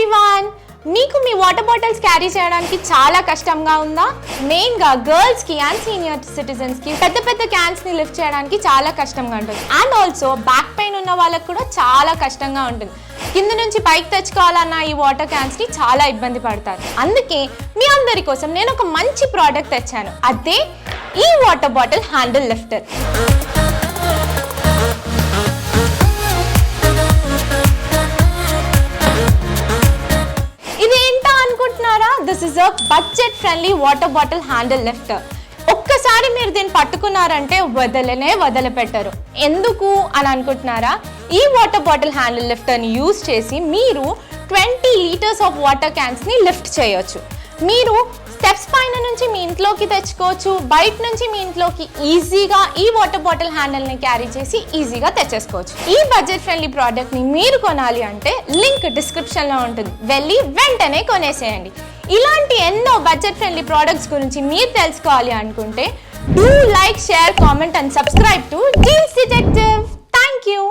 Everyone, మీకు మీ water bottles carry చేయడానికి చాలా కష్టంగా ఉందా? మెయిన్గా గర్ల్స్కి అండ్ సీనియర్ సిటిజన్స్కి పెద్ద పెద్ద క్యాన్స్ని లిఫ్ట్ చేయడానికి చాలా కష్టంగా ఉంటుంది. అండ్ ఆల్సో బ్యాక్ పెయిన్ ఉన్న వాళ్ళకి కూడా చాలా కష్టంగా ఉంటుంది. కింద నుంచి పైకి తెచ్చుకోవాలన్న ఈ వాటర్ క్యాన్స్ని చాలా ఇబ్బంది పడతారు. అందుకే మీ అందరి కోసం నేను ఒక మంచి ప్రోడక్ట్ తెచ్చాను. అదే ఈ water bottle handle lifter. This is a budget friendly water bottle handle lifter. ఒక్కసారి మీరు దీన్ని పట్టుకున్నారంటే వదిలిపెట్టరు. ఎందుకు అని అనుకుంటున్నారా? ఈ వాటర్ బాటిల్ హ్యాండిల్ లిఫ్టర్ని యూజ్ చేసి మీరు 20 లీటర్స్ ఆఫ్ వాటర్ క్యాన్స్ని లిఫ్ట్ చేయొచ్చు. మీరు స్టెప్స్ పైన నుంచి మీ ఇంట్లోకి తెచ్చుకోవచ్చు. బయట నుంచి మీ ఇంట్లోకి ఈజీగా ఈ వాటర్ బాటిల్ హ్యాండిల్ని క్యారీ చేసి ఈజీగా తెచ్చేసుకోవచ్చు. ఈ బడ్జెట్ ఫ్రెండ్లీ ప్రోడక్ట్ని మీరు కొనాలి అంటే లింక్ డిస్క్రిప్షన్లో ఉంటుంది. వెళ్ళి వెంటనే కొనేసేయండి. ఇలాంటి ఎన్నో బడ్జెట్ ఫ్రెండ్లీ ప్రోడక్ట్స్ గురించి మీరు తెలుసుకోవాలి అనుకుంటే do like, share, comment and subscribe to jeans detective. Thank you.